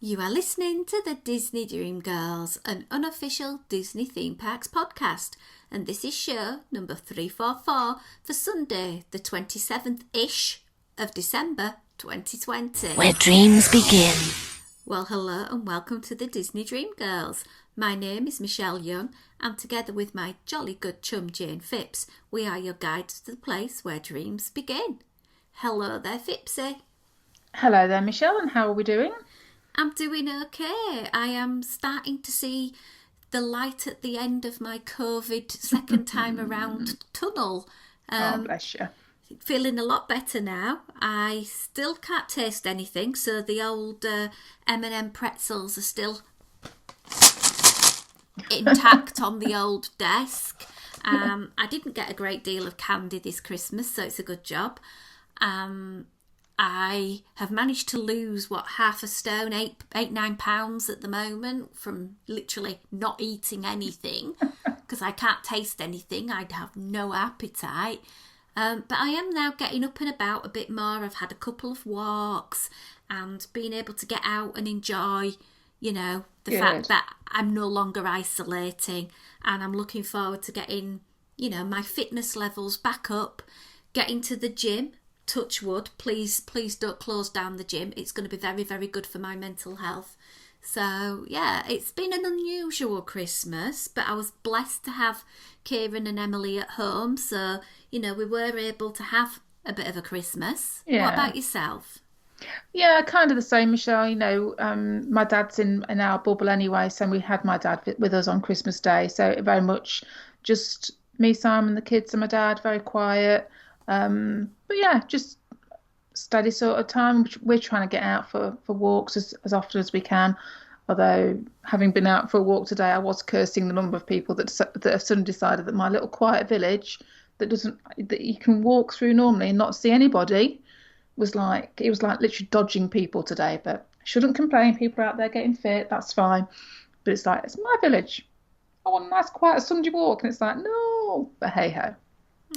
You are listening to the Disney Dream Girls, an unofficial Disney theme parks podcast, and this is show number 344 for Sunday, the 27th-ish of December 2020. Where dreams begin. Well, hello and welcome to the Disney Dream Girls. My name is Michelle Young, and together with my jolly good chum Jane Phipps, we are your guides to the place where dreams begin. Hello there, Phipsy. Hello there, Michelle, and how are we doing? I'm doing okay. I am starting to see the light at the end of my COVID second time around tunnel. Bless you. Feeling a lot better now. I still can't taste anything, so the old M&M pretzels are still intact on the old desk. I didn't get a great deal of candy this Christmas, so it's a good job. I have managed to lose, half a stone, 9 pounds at the moment from literally not eating anything because I can't taste anything. I'd have no appetite. But I am now getting up and about a bit more. I've had a couple of walks and being able to get out and enjoy, the fact that I'm no longer isolating, and I'm looking forward to getting, my fitness levels back up, getting to the gym. Touch wood, please don't close down the gym. It's going to be very, very good for my mental health. So, yeah, it's been an unusual Christmas, but I was blessed to have Kieran and Emily at home. So, we were able to have a bit of a Christmas. Yeah. What about yourself? Yeah, kind of the same, Michelle. My dad's in our bubble anyway, so we had my dad with us on Christmas Day. So very much just me, Simon, the kids and my dad, very quiet. But yeah, just steady sort of time. We're trying to get out for walks as often as we can. Although, having been out for a walk today, I was cursing the number of people that have suddenly decided that my little quiet village that you can walk through normally and not see anybody was literally dodging people today. But I shouldn't complain. People are out there getting fit. That's fine. But it's like, it's my village. I want a nice quiet Sunday walk, and it's like, no. But hey ho.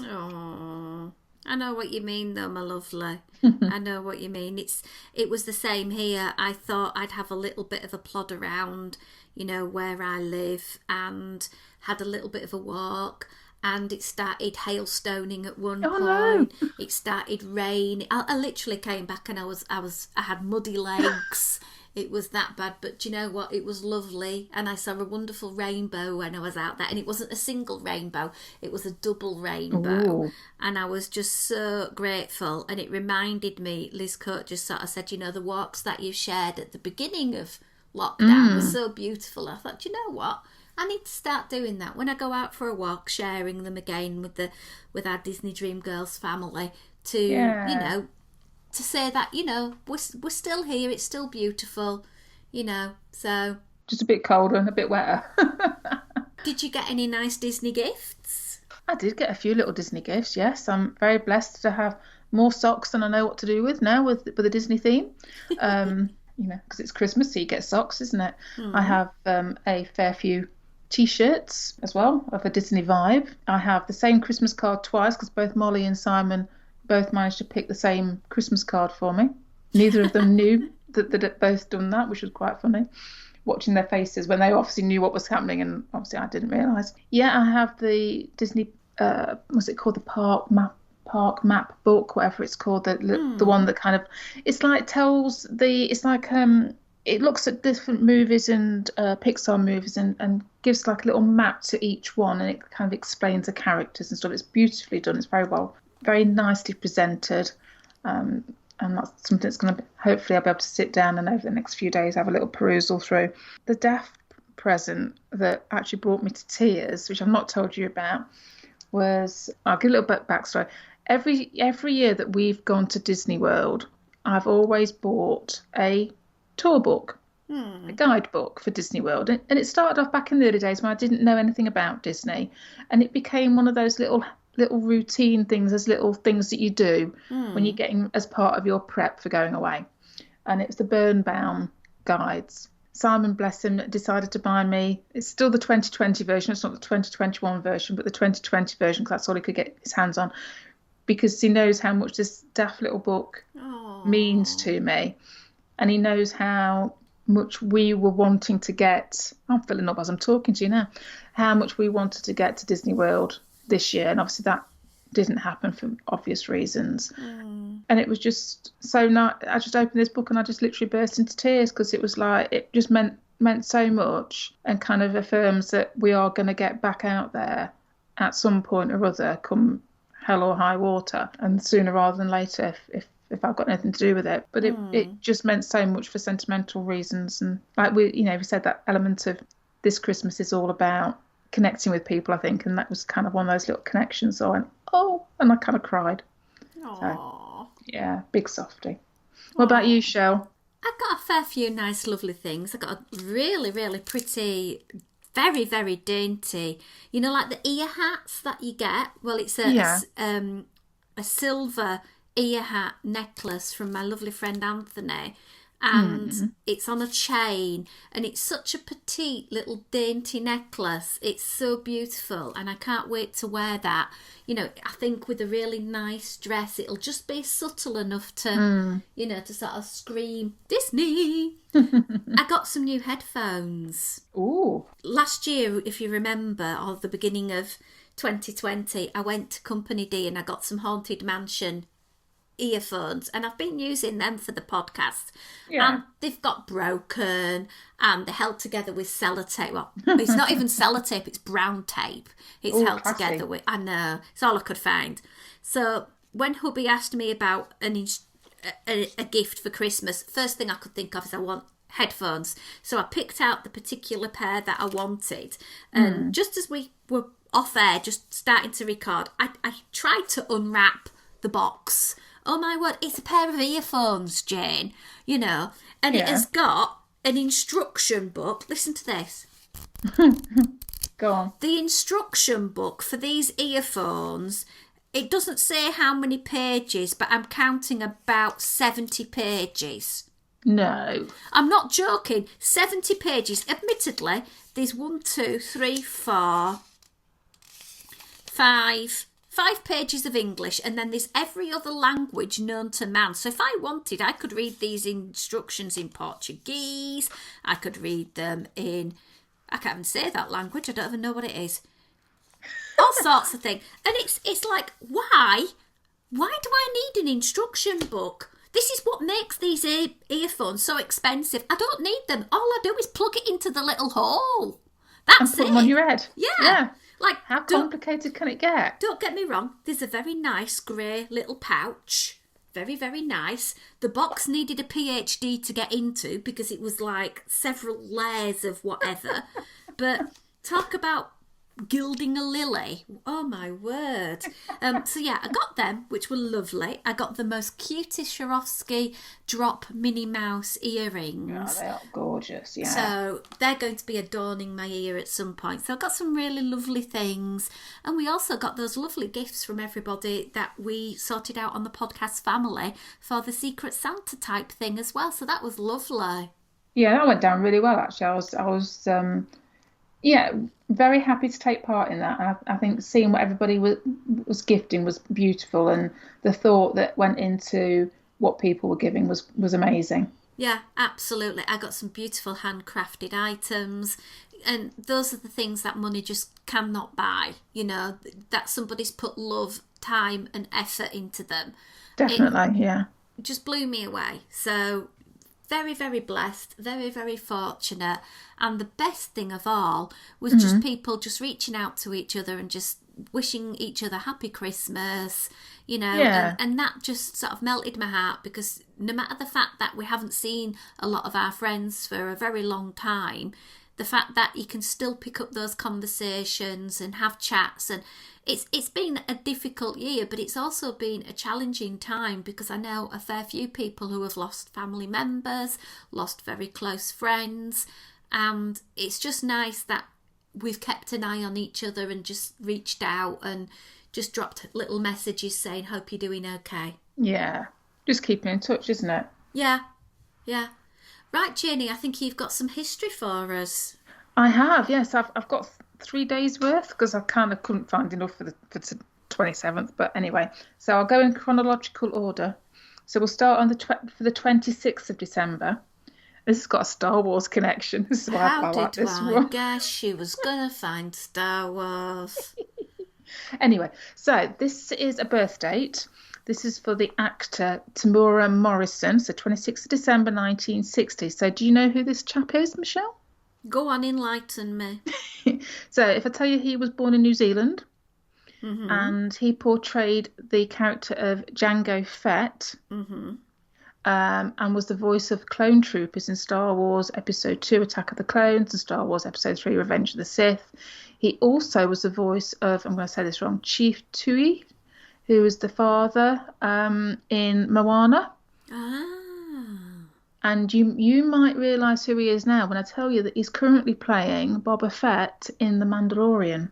Oh. I know what you mean though, my lovely. I know what you mean. It was the same here. I thought I'd have a little bit of a plod around, where I live, and had a little bit of a walk, and it started hailstoning at one point. No. It started rain. I literally came back and I had muddy legs. It was that bad, but you know what? It was lovely, and I saw a wonderful rainbow when I was out there, and it wasn't a single rainbow, it was a double rainbow. Ooh. And I was just so grateful, and it reminded me, Liz Coate just sort of said, the walks that you shared at the beginning of lockdown were so beautiful. I thought, you know what? I need to start doing that when I go out for a walk, sharing them again with our Disney Dream Girls family to, to say that, we're still here, it's still beautiful, so... Just a bit colder and a bit wetter. Did you get any nice Disney gifts? I did get a few little Disney gifts, yes. I'm very blessed to have more socks than I know what to do with now with the Disney theme. Because it's Christmas, so you get socks, isn't it? I have a fair few T-shirts as well of a Disney vibe. I have the same Christmas card twice because both Molly and Simon both managed to pick the same Christmas card for me. Neither of them knew that they'd both done that, which was quite funny. Watching their faces when they obviously knew what was happening, and obviously I didn't realise. Yeah, I have the Disney, what's it called? The Park Map book, whatever it's called. The one that kind of, it's like it looks at different movies and Pixar movies and gives like a little map to each one, and it kind of explains the characters and stuff. It's beautifully done. It's very nicely presented, and that's something that's going to hopefully I'll be able to sit down and over the next few days have a little perusal through. The Daft present that actually brought me to tears, which I've not told you about, was, I'll give a little bit backstory. Every year that we've gone to Disney World, I've always bought a tour book, a guidebook for Disney World, and it started off back in the early days when I didn't know anything about Disney, and it became one of those little routine things, as little things that you do when you're getting as part of your prep for going away. And it's the Birnbaum guides. Simon, bless him, decided to buy me, it's still the 2020 version, it's not the 2021 version, but the 2020 version, because that's all he could get his hands on, because he knows how much this daft little book means to me, and he knows how much we were wanting to get. I'm filling up as I'm talking to you now. How much we wanted to get to Disney World this year, and obviously that didn't happen for obvious reasons. And it was just so nice. I just opened this book and I just literally burst into tears because it was like it just meant so much, and kind of affirms that we are going to get back out there at some point or other, come hell or high water, and sooner rather than later if I've got anything to do with it. But it just meant so much for sentimental reasons, and like we said, that element of this Christmas is all about connecting with people, I think, and that was kind of one of those little connections. So I went, oh, and I kind of cried. Aww. So, yeah, big softie. What about you, Shell? I've got a fair few nice, lovely things. I've got a really, really pretty, very, very dainty, like the ear hats that you get. Well, it's a silver ear hat necklace from my lovely friend Anthony, and it's on a chain, and it's such a petite little dainty necklace. It's so beautiful, and I can't wait to wear that. I think with a really nice dress, it'll just be subtle enough to, to sort of scream, Disney! I got some new headphones. Ooh. Last year, if you remember, or the beginning of 2020, I went to Company D and I got some Haunted Mansion earphones, and I've been using them for the podcast, and they've got broken, and they're held together with sellotape. Well, it's not even sellotape, it's brown tape. It's held classy. together with, I know, it's all I could find. So when hubby asked me about a gift for Christmas, first thing I could think of is I want headphones. So I picked out the particular pair that I wanted, and just as we were off air, just starting to record, I tried to unwrap the box. Oh my word, it's a pair of earphones, Jane, and it has got an instruction book. Listen to this. Go on. The instruction book for these earphones, it doesn't say how many pages, but I'm counting about 70 pages. No. I'm not joking. 70 pages. Admittedly, there's 5 pages of English, and then there's every other language known to man. So if I wanted, I could read these instructions in Portuguese. I could read them in, I can't even say that language. I don't even know what it is. All sorts of things. And it's like, why? Why do I need an instruction book? This is what makes these earphones so expensive. I don't need them. All I do is plug it into the little hole. That's and put them on your head. Yeah. Like, how complicated can it get? Don't get me wrong. There's a very nice grey little pouch. Very, very nice. The box needed a PhD to get into because it was like several layers of whatever. But talk about gilding a lily. Oh my word. So yeah, I got them, which were lovely. I got the most cutest Swarovski drop Minnie Mouse earrings. Oh, they are gorgeous, yeah. So they're going to be adorning my ear at some point. So I got some really lovely things. And we also got those lovely gifts from everybody that we sorted out on the podcast family for the Secret Santa type thing as well. So that was lovely. Yeah, that went down really well, actually. I was very happy to take part in that. I think seeing what everybody was gifting was beautiful, and the thought that went into what people were giving was amazing. Yeah, absolutely. I got some beautiful handcrafted items, and those are the things that money just cannot buy, that somebody's put love, time and effort into them. Definitely, yeah. It just blew me away. So very, very blessed, very, very fortunate. And the best thing of all was just people just reaching out to each other and just wishing each other happy Christmas, and that just sort of melted my heart, because no matter the fact that we haven't seen a lot of our friends for a very long time, the fact that you can still pick up those conversations and have chats, and it's been a difficult year, but it's also been a challenging time, because I know a fair few people who have lost family members, lost very close friends, and it's just nice that we've kept an eye on each other and just reached out and just dropped little messages saying, hope you're doing okay. Yeah, just keeping in touch, isn't it? Yeah. Right, Janie, I think you've got some history for us. I have, yes. I've got 3 days worth, because I kind of couldn't find enough for the 27th. But anyway, so I'll go in chronological order. So we'll start on for the 26th of December. This has got a Star Wars connection. This is why How I like did this I one. guess she was gonna find Star Wars? Anyway, so this is a birth date. This is for the actor Tamura Morrison, so 26th of December 1960. So do you know who this chap is, Michelle? Go on, enlighten me. So if I tell you he was born in New Zealand Mm-hmm. and he portrayed the character of Jango Fett, Mm-hmm. and was the voice of clone troopers in Star Wars Episode 2 Attack of the Clones and Star Wars Episode 3 Revenge of the Sith. He also was the voice of, I'm going to say this wrong, Chief Tui, who was the father in Moana. Ah. And you might realise who he is now when I tell you that he's currently playing Boba Fett in The Mandalorian.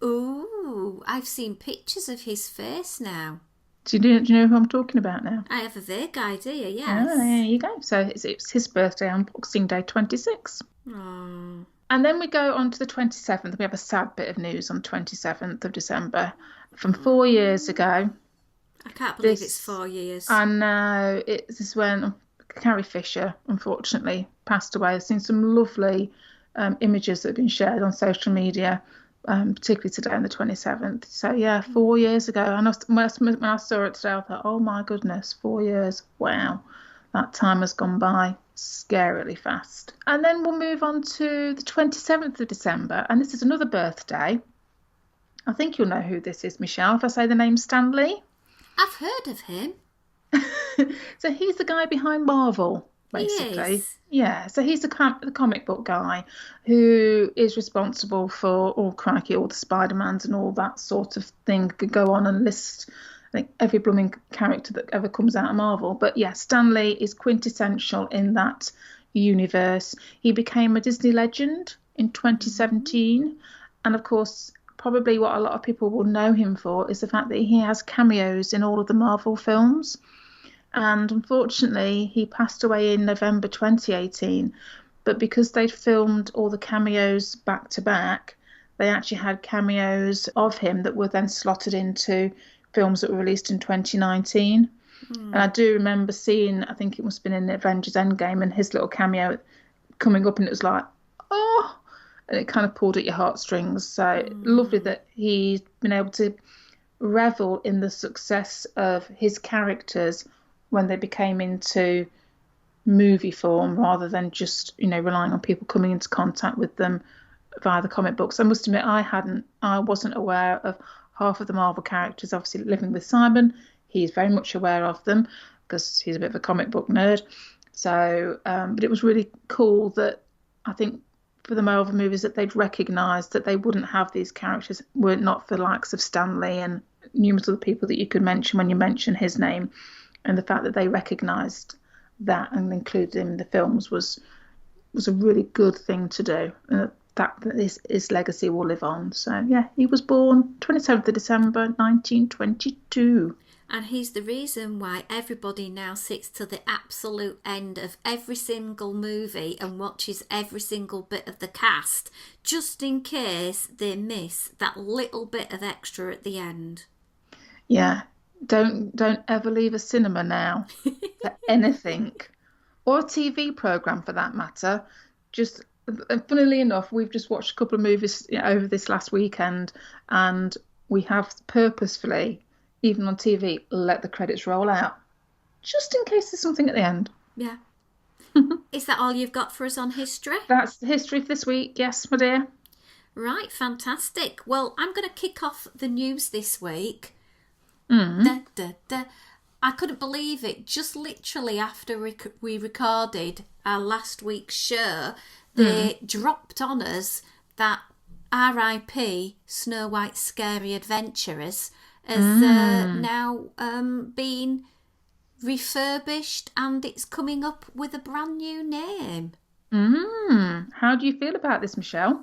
Ooh, I've seen pictures of his face now. Do you know who I'm talking about now? I have a vague idea, Ah, yes. there you go. So it's his birthday on Boxing Day 26. Oh. And then we go on to the 27th. We have a sad bit of news on 27th of December. From 4 years ago, I can't believe it's this, 4 years. I know, this is when Carrie Fisher, unfortunately, passed away. I've seen some lovely images that have been shared on social media, particularly today on the 27th. So, yeah, 4 years ago. And when I saw it today, I thought, oh my goodness, 4 years. Wow, that time has gone by scarily fast. And then we'll move on to the 27th of December. And this is another birthday. I think you'll know who this is, Michelle, if I say the name Stan Lee. I've heard of him. So he's the guy behind Marvel, basically. Yes. Yeah, so he's the comic book guy who is responsible for, oh crikey, all the Spider-Mans and all that sort of thing. Could go on and list, I think, every blooming character that ever comes out of Marvel. But yeah, Stan Lee is quintessential in that universe. He became a Disney legend in 2017. And of course, probably what a lot of people will know him for is the fact that he has cameos in all of the Marvel films. And unfortunately, he passed away in November 2018. But because they'd filmed all the cameos back to back, they actually had cameos of him that were then slotted into films that were released in 2019. And I do remember seeing, I think it must have been in Avengers Endgame, and his little cameo coming up, and it was like, oh, and it kind of pulled at your heartstrings. So lovely that he's been able to revel in the success of his characters when they became into movie form rather than just, relying on people coming into contact with them via the comic books. I must admit, I wasn't aware of half of the Marvel characters. Obviously, living with Simon, he's very much aware of them because he's a bit of a comic book nerd. So, but it was really cool that I think for the Marvel movies that they'd recognised that they wouldn't have these characters were not for the likes of Stan Lee and numerous other people that you could mention when you mention his name. And the fact that they recognised that and included him in the films was a really good thing to do. That his legacy will live on. So, yeah, he was born 27th of December 1922. And he's the reason why everybody now sits to the absolute end of every single movie and watches every single bit of the cast, just in case they miss that little bit of extra at the end. Yeah, don't ever leave a cinema now for anything, or a TV programme for that matter. Just funnily enough, we've just watched a couple of movies over this last weekend, and we have purposefully, even on TV, let the credits roll out, just in case there's something at the end. Yeah. Is that all you've got for us on history? That's the history for this week, yes, my dear. Right, fantastic. Well, I'm going to kick off the news this week. I couldn't believe it. Just literally after we recorded our last week's show, they dropped on us that R.I.P. Snow White's Scary Adventurers has now been refurbished and it's coming up with a brand new name. How do you feel about this, Michelle?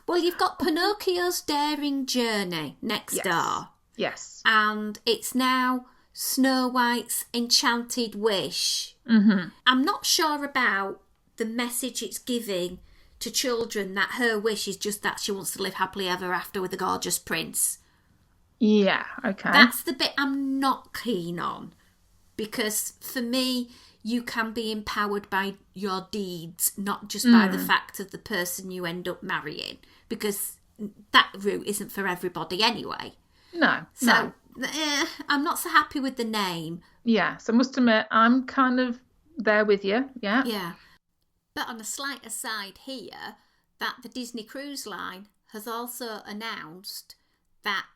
Well, you've got Pinocchio's Daring Journey next door. Yes. And it's now Snow White's Enchanted Wish. I'm not sure about the message it's giving to children that her wish is just that she wants to live happily ever after with a gorgeous prince. Yeah, okay. That's the bit I'm not keen on. Because for me, you can be empowered by your deeds, not just by the fact of the person you end up marrying, because that route isn't for everybody anyway. No. So I'm not so happy with the name. Yeah, so I must admit, I'm kind of there with you. Yeah. Yeah. But on a slight aside here, that the Disney Cruise Line has also announced that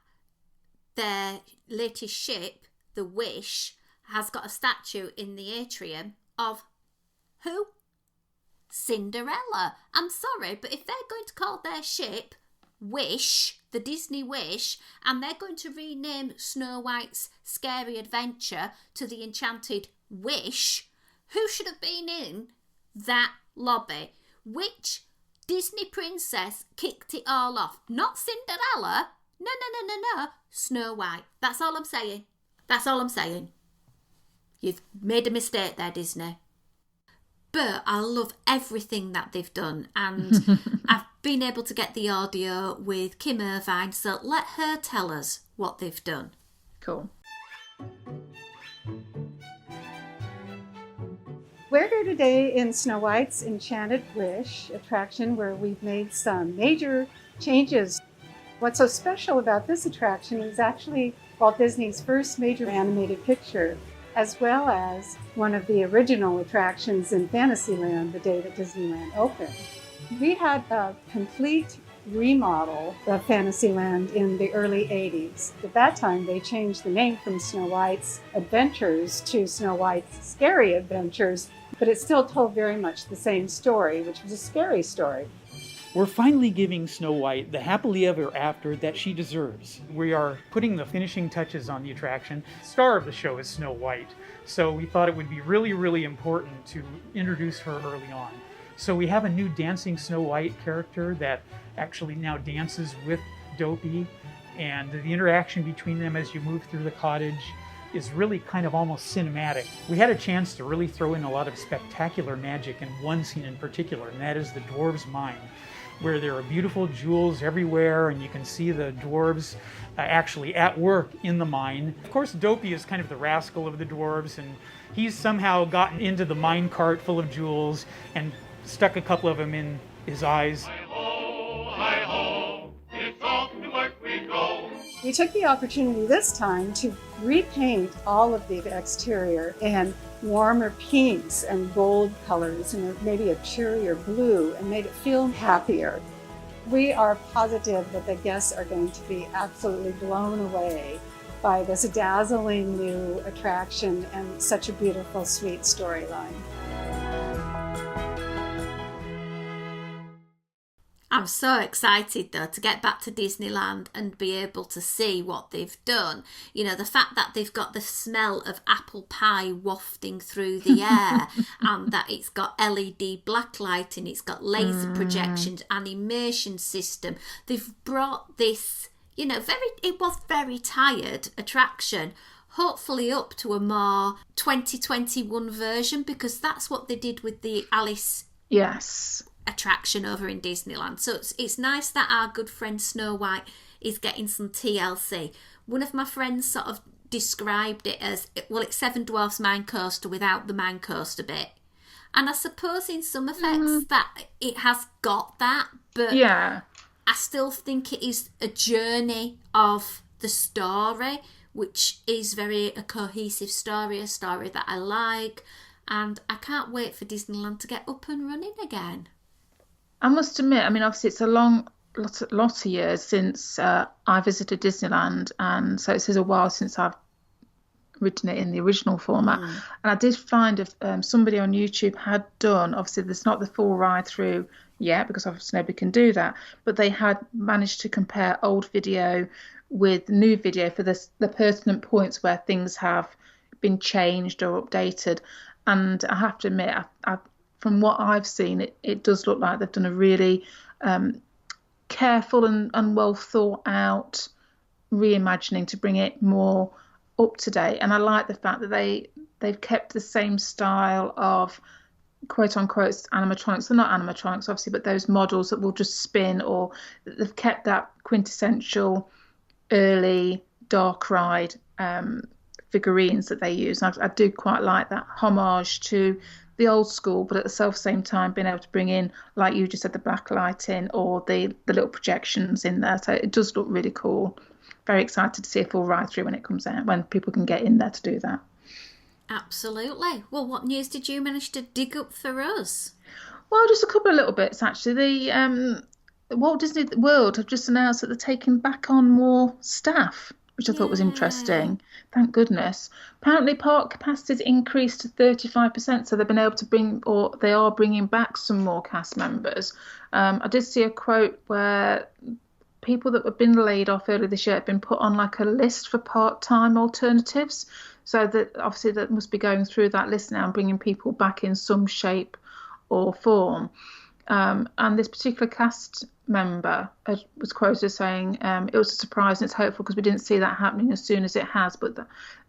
their latest ship, the Wish, has got a statue in the atrium of who? Cinderella. I'm sorry, but if they're going to call their ship Wish, the Disney Wish, and they're going to rename Snow White's Scary Adventure to the Enchanted Wish, who should have been in that lobby? Which Disney princess kicked it all off? Not Cinderella. No. Snow White. That's all I'm saying. That's all I'm saying. You've made a mistake there, Disney. But I love everything that they've done, and I've been able to get the audio with Kim Irvine, so let her tell us what they've done. Cool. We're here today in Snow White's Enchanted Wish attraction, where we've made some major changes. What's so special about this attraction is actually Walt Disney's first major animated picture, as well as one of the original attractions in Fantasyland the day that Disneyland opened. We had a complete remodel of Fantasyland in the early 80s. At that time, they changed the name from Snow White's Adventures to Snow White's Scary Adventures, but it still told very much the same story, which was a scary story. We're finally giving Snow White the happily ever after that she deserves. We are putting the finishing touches on the attraction. The star of the show is Snow White, so we thought it would be really, really important to introduce her early on. So we have a new dancing Snow White character that actually now dances with Dopey, and the interaction between them as you move through the cottage is really kind of almost cinematic. We had a chance to really throw in a lot of spectacular magic in one scene in particular, and that is the dwarves' mine, where there are beautiful jewels everywhere, and you can see the dwarves actually at work in the mine. Of course, Dopey is kind of the rascal of the dwarves, and he's somehow gotten into the mine cart full of jewels and stuck a couple of them in his eyes. Hi-ho, it's off to work we go. We took the opportunity this time to repaint all of the exterior in warmer pinks and gold colors and maybe a cheerier blue, and made it feel happier. We are positive that the guests are going to be absolutely blown away by this dazzling new attraction and such a beautiful, sweet storyline. I'm so excited though to get back to Disneyland and be able to see what they've done. You know, the fact that they've got the smell of apple pie wafting through the air and that it's got LED blacklighting, it's got laser projections, animation system. They've brought this, you know, it was very tired attraction, hopefully up to a more 2021 version, because that's what they did with the Alice attraction over in Disneyland. So it's nice that our good friend Snow White is getting some TLC. One of my friends sort of described it as, well, it's Seven Dwarfs Mine Coaster without the Mine Coaster bit. And I suppose in some effects that it has got that, but I still think it is a journey of the story, which is very a cohesive story, a story that I like, and I can't wait for Disneyland to get up and running again. I must admit, I mean, obviously it's a lot of years since I visited Disneyland, and so it is a while since I've written it in the original format. And I did find if somebody on YouTube had done, obviously there's not the full ride through yet, because obviously nobody can do that, but they had managed to compare old video with new video for the pertinent points where things have been changed or updated. And I have to admit, from what I've seen, it does look like they've done a really careful and well thought out reimagining to bring it more up to date. And I like the fact that they've kept the same style of quote unquote animatronics. They're not animatronics, obviously, but those models that will just spin, or they've kept that quintessential early dark ride figurines that they use. I do quite like that homage to the old school, but at the same time being able to bring in, like you just said, the black lighting or the little projections in there. So it does look really cool. Very excited to see a full ride through when it comes out, when people can get in there to do that. Absolutely. Well, what news did you manage to dig up for us? Well, just a couple of little bits actually. The Walt Disney World have just announced that they're taking back on more staff, which I thought was interesting. Thank goodness. Apparently, park capacity's increased to 35%, so they've been able to they are bringing back some more cast members. I did see a quote where people that have been laid off earlier this year have been put on like a list for part-time alternatives. So that obviously that must be going through that list now and bringing people back in some shape or form. And this particular cast member was quoted as saying it was a surprise and it's hopeful because we didn't see that happening as soon as it has, but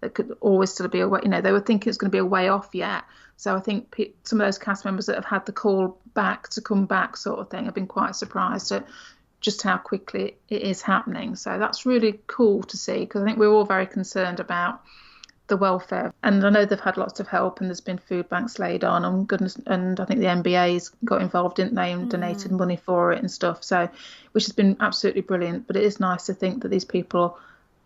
that could always still be a way, they were thinking it's going to be a way off yet. So I think some of those cast members that have had the call back to come back sort of thing have been quite surprised at just how quickly it is happening. So that's really cool to see, because I think we're all very concerned about the welfare, and I know they've had lots of help and there's been food banks laid on and goodness, and I think the NBA's got involved, didn't they, and donated money for it and stuff, so which has been absolutely brilliant. But it is nice to think that these people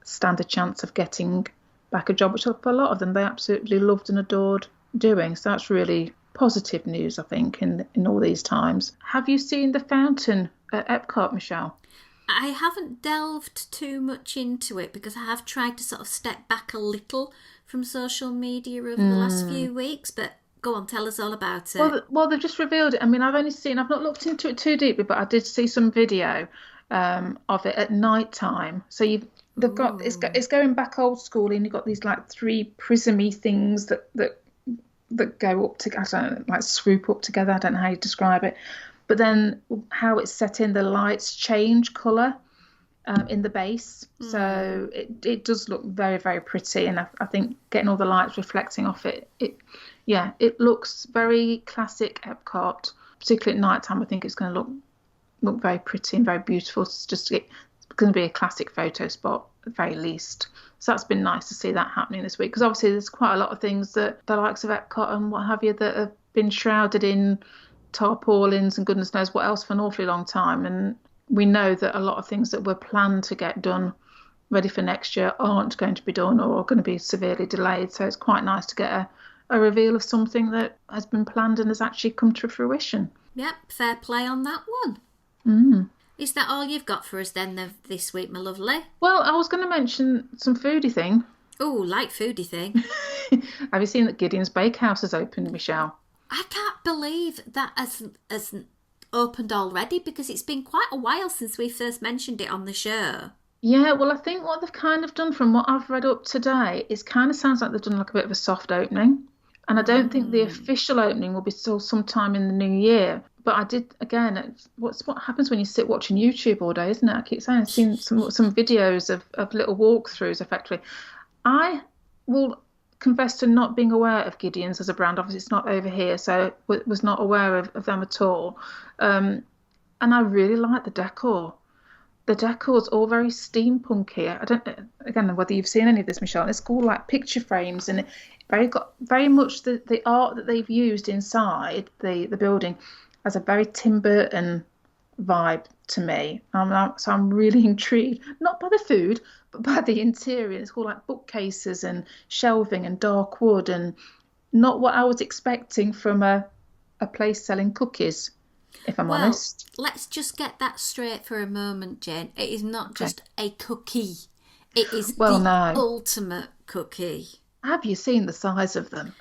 stand a chance of getting back a job, which for a lot of them they absolutely loved and adored doing. So that's really positive news, I think, in all these times. Have you seen the fountain at Epcot, Michelle? I haven't delved too much into it because I have tried to sort of step back a little from social media over the last few weeks, but go on, tell us all about it. Well, they've just revealed it. I mean, I've not looked into it too deeply, but I did see some video of it at night time. So they've got it's going back old school, and you've got these like three prismy things that go up to, I don't know, like swoop up together. I don't know how you describe it. But then how it's set in, the lights change colour in the base. So it does look very, very pretty. And I think getting all the lights reflecting off it looks very classic Epcot. Particularly at night time, I think it's going to look very pretty and very beautiful. It's going to be a classic photo spot at the very least. So that's been nice to see that happening this week. Because obviously there's quite a lot of things that the likes of Epcot and what have you that have been shrouded in tarpaulins and goodness knows what else for an awfully long time, and we know that a lot of things that were planned to get done ready for next year aren't going to be done or are going to be severely delayed. So it's quite nice to get a reveal of something that has been planned and has actually come to fruition. Yep, fair play on that one. Is that all you've got for us then this week, my lovely? Well, I was going to mention some foodie thing. Oh, like foodie thing. Have you seen that Gideon's Bakehouse has opened, Michelle? I can't believe that hasn't opened already, because it's been quite a while since we first mentioned it on the show. Yeah, well, I think what they've kind of done from what I've read up today is kind of sounds like they've done like a bit of a soft opening. And I don't think the official opening will be still sometime in the new year. But I did, again, what happens when you sit watching YouTube all day, isn't it? I keep saying I've seen some videos of little walkthroughs, effectively. I will confess to not being aware of Gideon's as a brand. Obviously it's not over here, so was not aware of them at all, and I really like the decor. The decor's all very steampunky. I don't know whether you've seen any of this, Michelle. It's all like picture frames, and very much the art that they've used inside the building has a very Tim Burton vibe to me. So I'm really intrigued, not by the food, but by the interior. It's all like bookcases and shelving and dark wood, and not what I was expecting from a place selling cookies, if I'm honest. Let's just get that straight for a moment, Jane. It is not just a cookie. It is ultimate cookie. Have you seen the size of them?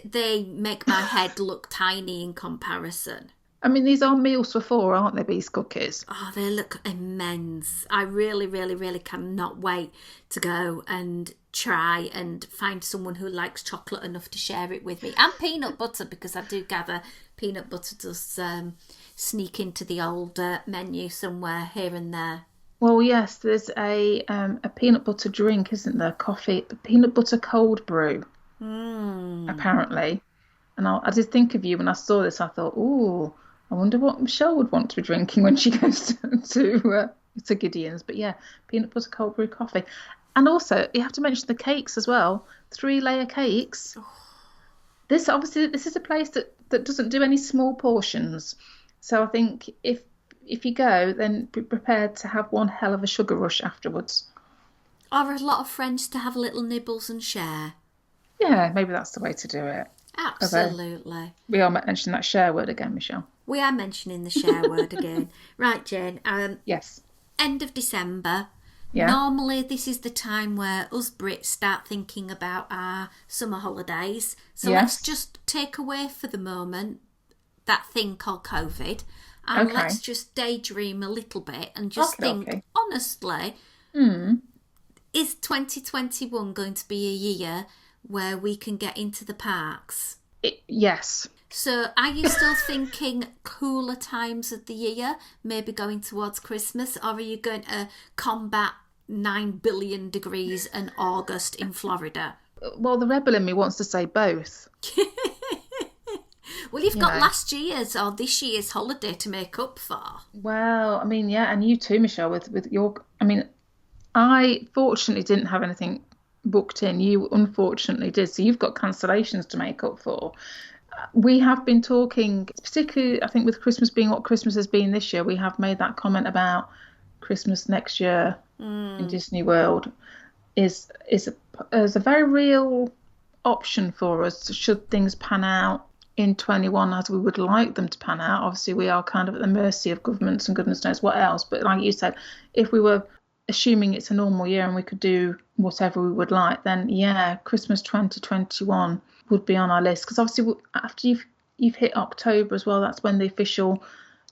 They make my head look tiny in comparison. I mean, these are meals for four, aren't they, these cookies? Oh, they look immense. I really, really, really cannot wait to go and try and find someone who likes chocolate enough to share it with me. And peanut butter, because I do gather peanut butter does sneak into the old menu somewhere here and there. Well, yes, there's a peanut butter drink, isn't there? Coffee, peanut butter cold brew, apparently. And I did think of you when I saw this. I thought, ooh, I wonder what Michelle would want to be drinking when she goes to Gideon's. But yeah, peanut butter cold brew coffee. And also, you have to mention the cakes as well. 3-layer cakes. This is a place that doesn't do any small portions. So I think if you go, then be prepared to have one hell of a sugar rush afterwards. Or a lot of friends to have little nibbles and share. Yeah, maybe that's the way to do it. Absolutely. We are mentioning that share word again, Michelle. We are mentioning the share word again. Right, Jane. Yes. End of December. Yeah. Normally, this is the time where us Brits start thinking about our summer holidays. So let's just take away for the moment that thing called COVID, and let's just daydream a little bit and just think, honestly, is 2021 going to be a year where we can get into the parks? Yes. So are you still thinking cooler times of the year, maybe going towards Christmas, or are you going to combat 9 billion degrees in August in Florida? Well, the rebel in me wants to say both. Well, you've got last year's or this year's holiday to make up for. Well, I mean, yeah, and you too, Michelle, with your... I mean, I fortunately didn't have anything booked in. You unfortunately did, so you've got cancellations to make up for. We have been talking, particularly I think with Christmas being what Christmas has been this year, we have made that comment about Christmas next year in Disney World is a very real option for us should things pan out in 21 as we would like them to pan out. Obviously, we are kind of at the mercy of governments and goodness knows what else. But like you said, if we were assuming it's a normal year and we could do whatever we would like, then yeah, Christmas 2021 would be on our list. Because obviously, after you've hit October as well, that's when the official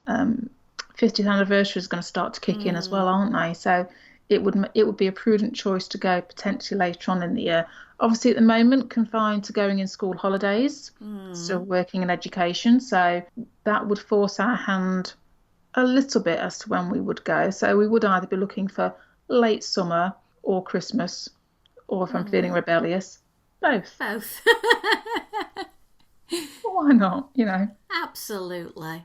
50th anniversary is going to start to kick in as well, aren't they? So it would be a prudent choice to go potentially later on in the year. Obviously, at the moment, confined to going in school holidays, still working in education. So that would force our hand a little bit as to when we would go. So we would either be looking for late summer or Christmas, or if I'm feeling rebellious, both. Both. Why not, you know? Absolutely.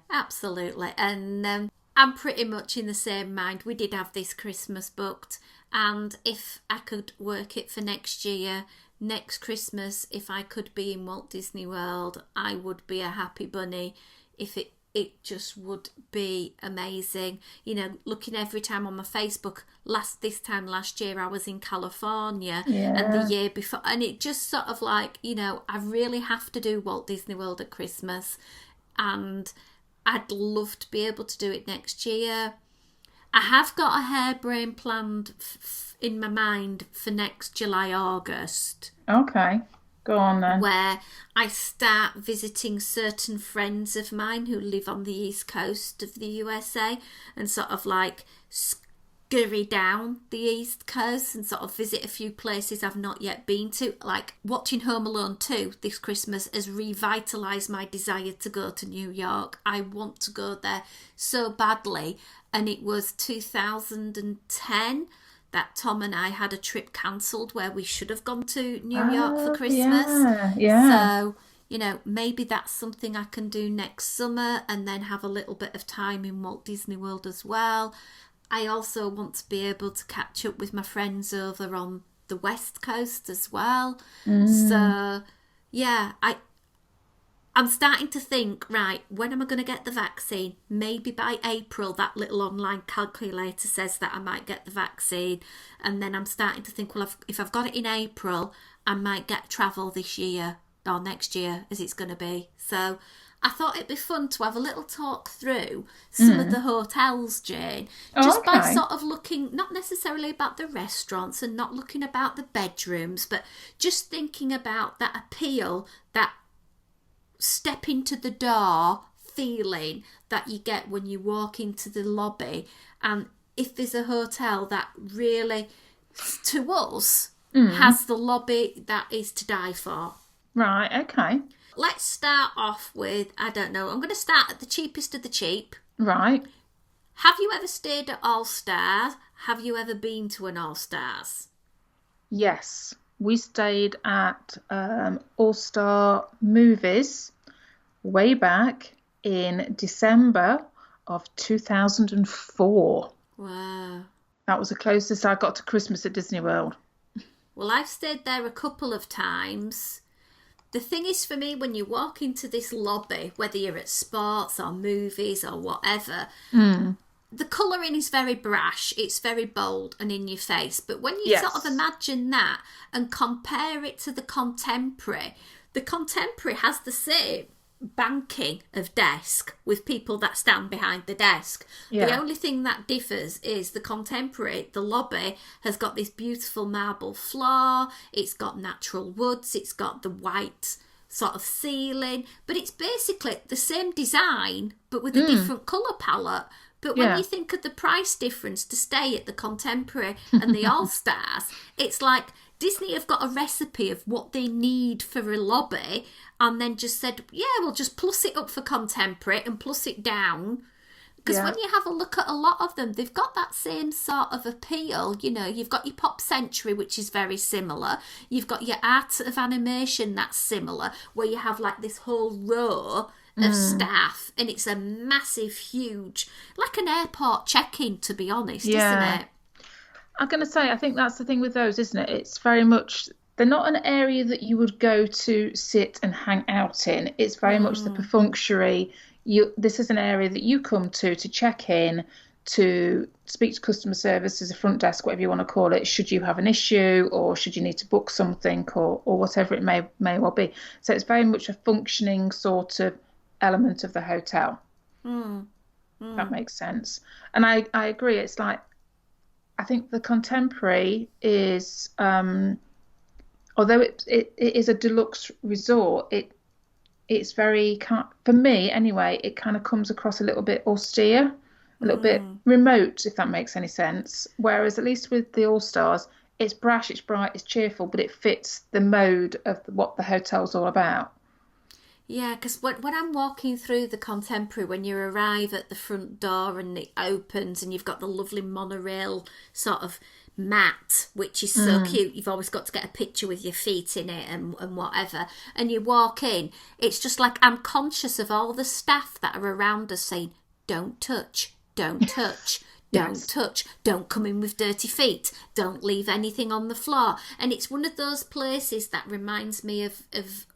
And I'm pretty much in the same mind. We did have this Christmas booked, and if I could work it for next year, next Christmas, if I could be in Walt Disney World, I would be a happy bunny. If it just would be amazing. You know, looking every time on my Facebook, this time last year I was in California, and the year before, and it just sort of like, you know, I really have to do Walt Disney World at Christmas, and I'd love to be able to do it next year. I have got a harebrained planned in my mind for next July, August. Okay, go on then. Where I start visiting certain friends of mine who live on the east coast of the USA, and sort of like scurry down the east coast and sort of visit a few places I've not yet been to. Like watching Home Alone 2 this Christmas has revitalised my desire to go to New York. I want to go there so badly. And it was 2010 that Tom and I had a trip cancelled where we should have gone to New York for Christmas. Yeah. So, you know, maybe that's something I can do next summer and then have a little bit of time in Walt Disney World as well. I also want to be able to catch up with my friends over on the West Coast as well. So, yeah, I'm starting to think, right, when am I going to get the vaccine? Maybe by April, that little online calculator says that I might get the vaccine. And then I'm starting to think, well, if I've got it in April, I might get travel this year or next year, as it's going to be. So I thought it'd be fun to have a little talk through some of the hotels, Jane, just by sort of looking, not necessarily about the restaurants and not looking about the bedrooms, but just thinking about that appeal, that step into the door feeling that you get when you walk into the lobby. And if there's a hotel that really, to us, has the lobby that is to die for. Right, okay. Let's start off with, I don't know, I'm going to start at the cheapest of the cheap. Right. Have you ever stayed at All Stars? Have you ever been to an All Stars? Yes. We stayed at All Star Movies way back in December of 2004. Wow. That was the closest I got to Christmas at Disney World. Well, I've stayed there a couple of times. The thing is for me, when you walk into this lobby, whether you're at sports or movies or whatever, the colouring is very brash, it's very bold and in your face. But when you sort of imagine that and compare it to the contemporary has the same banking of desk with people that stand behind the desk. Yeah. The only thing that differs is the contemporary, the lobby, has got this beautiful marble floor, it's got natural woods, it's got the white sort of ceiling, but it's basically the same design but with a different colour palette. But when you think of the price difference to stay at the contemporary and the All Stars, it's like Disney have got a recipe of what they need for a lobby and then just said, yeah, we'll just plus it up for contemporary and plus it down. Because when you have a look at a lot of them, they've got that same sort of appeal. You know, you've got your Pop Century, which is very similar. You've got your Art of Animation that's similar, where you have like this whole row of staff, and it's a massive, huge, like an airport check-in, to be honest, isn't it? I'm going to say, I think that's the thing with those, isn't it? It's very much, they're not an area that you would go to sit and hang out in. It's very much the perfunctory. This is an area that you come to check in, to speak to customer service as a front desk, whatever you want to call it, should you have an issue or should you need to book something or whatever it may well be. So it's very much a functioning sort of element of the hotel. That makes sense. And I agree. It's like, I think the contemporary is, although it is a deluxe resort, it's very, for me anyway, it kind of comes across a little bit austere, a little bit remote, if that makes any sense. Whereas at least with the All Stars, it's brash, it's bright, it's cheerful, but it fits the mode of what the hotel's all about. Yeah, because when I'm walking through the contemporary, when you arrive at the front door and it opens and you've got the lovely monorail sort of mat, which is so cute, you've always got to get a picture with your feet in it and whatever, and you walk in, it's just like I'm conscious of all the staff that are around us saying, don't touch, don't touch. Don't touch, don't come in with dirty feet, don't leave anything on the floor. And it's one of those places that reminds me of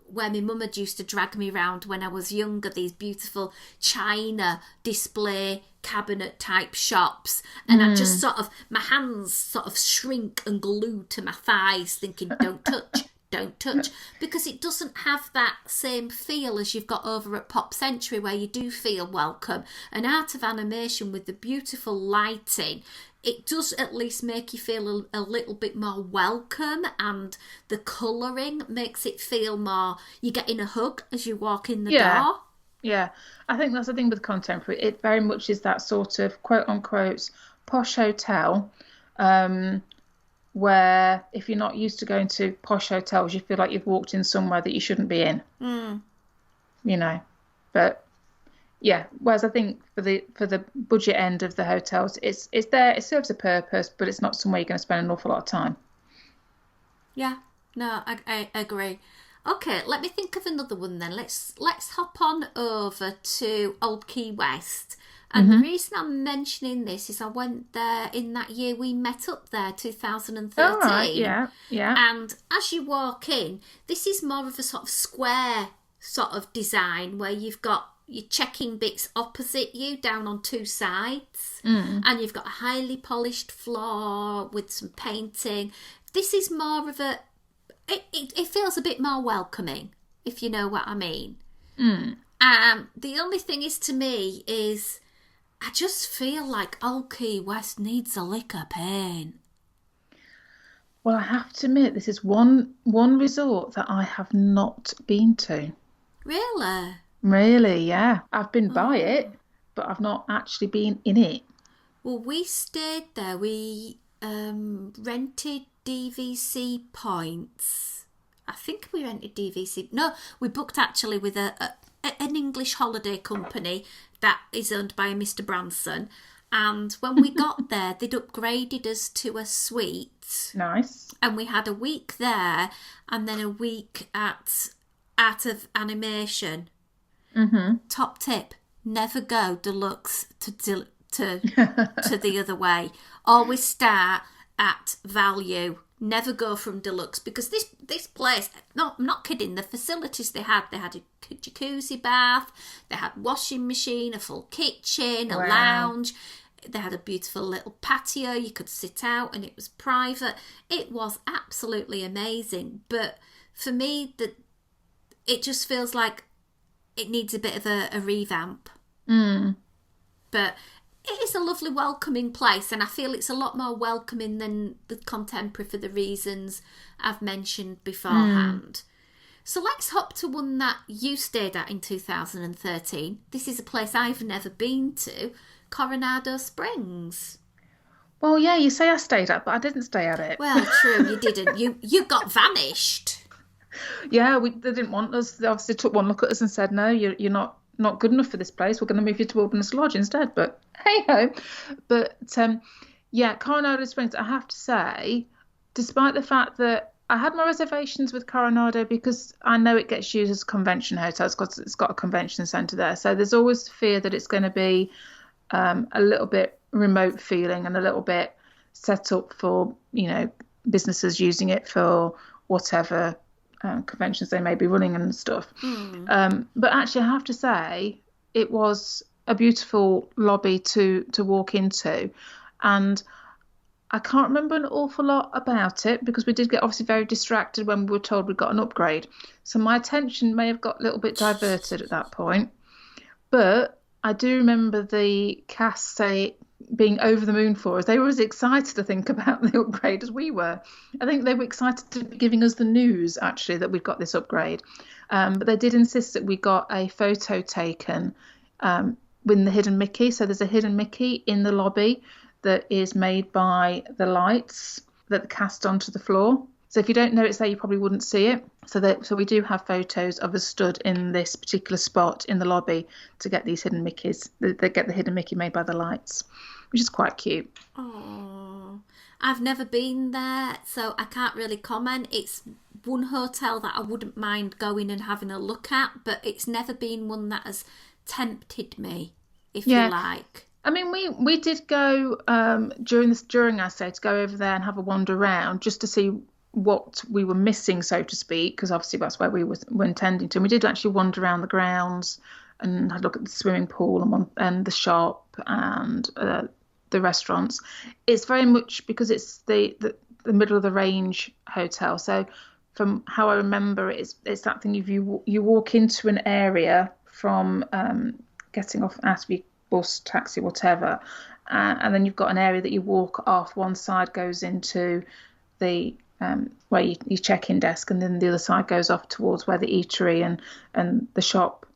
where my mum had used to drag me around when I was younger, these beautiful china display cabinet type shops, and I just sort of, my hands sort of shrink and glue to my thighs thinking don't touch, don't touch, because it doesn't have that same feel as you've got over at Pop Century where you do feel welcome. And Art of Animation with the beautiful lighting, it does at least make you feel a little bit more welcome, and the colouring makes it feel more, you're getting a hug as you walk in the door. Yeah, I think that's the thing with contemporary. It very much is that sort of quote unquote posh hotel, where if you're not used to going to posh hotels, you feel like you've walked in somewhere that you shouldn't be in. You know, but yeah. Whereas I think for the budget end of the hotels, it's there. It serves a purpose, but it's not somewhere you're going to spend an awful lot of time. Yeah, no, I agree. Okay, let me think of another one then. Let's hop on over to Old Key West. And the reason I'm mentioning this is I went there in that year we met up there, 2013. Oh, right, yeah. And as you walk in, this is more of a sort of square sort of design where you've got your checking bits opposite you down on two sides, and you've got a highly polished floor with some painting. This is more of a, it feels a bit more welcoming, if you know what I mean. The only thing is, to me, is I just feel like Old Key West needs a lick of paint. Well, I have to admit, this is one resort that I have not been to. Really? Really, yeah. I've been by it, but I've not actually been in it. Well, we stayed there. We rented DVC points. I think we rented DVC. No, we booked actually with an English holiday company that is owned by a Mr. Branson. And when we got there, they'd upgraded us to a suite. Nice. And we had a week there and then a week at Art of Animation. Top tip, never go deluxe to to the other way. Always start at value. Never go from deluxe, because this place, no, I'm not kidding, the facilities they had a jacuzzi bath, they had washing machine, a full kitchen, a lounge, they had a beautiful little patio, you could sit out and it was private. It was absolutely amazing. But for me, it just feels like it needs a bit of a revamp. But it is a lovely, welcoming place, and I feel it's a lot more welcoming than the Contemporary for the reasons I've mentioned beforehand. So let's hop to one that you stayed at in 2013. This is a place I've never been to, Coronado Springs. Well, yeah, you say I stayed at, but I didn't stay at it. Well, true, you didn't. You got vanished. Yeah, they didn't want us. They obviously took one look at us and said, no, you're not good enough for this place. We're going to move you to Wilderness Lodge instead. But hey ho. But yeah, Coronado Springs, I have to say, despite the fact that I had my reservations with Coronado because I know it gets used as a convention hotel. It's got a convention centre there. So there's always fear that it's going to be a little bit remote feeling and a little bit set up for, businesses using it for whatever conventions they may be running and stuff. But actually, I have to say, it was a beautiful lobby to walk into, and I can't remember an awful lot about it because we did get obviously very distracted when we were told we got an upgrade. So my attention may have got a little bit diverted at that point. But I do remember the cast being over the moon for us. They were as excited to think about the upgrade as we were. I think they were excited to be giving us the news, actually, that we'd got this upgrade. But they did insist that we got a photo taken with the hidden Mickey. So there's a hidden Mickey in the lobby that is made by the lights that are cast onto the floor. So if you don't know it's there, you probably wouldn't see it. So we do have photos of us stood in this particular spot in the lobby to get these hidden Mickeys. They get the hidden Mickey made by the lights, which is quite cute. Oh, I've never been there, so I can't really comment. It's one hotel that I wouldn't mind going and having a look at, but it's never been one that has tempted me, if you like. I mean, we did go during our stay to go over there and have a wander around just to see what we were missing, so to speak, because obviously that's where we were intending to. And we did actually wander around the grounds and had a look at the swimming pool and the shop and the restaurants. It's very much because it's the middle of the range hotel. So from how I remember, it's that thing if you walk into an area from getting off Ashby bus, taxi, whatever, and then you've got an area that you walk off. One side goes into the where you check-in desk, and then the other side goes off towards where the eatery and the shop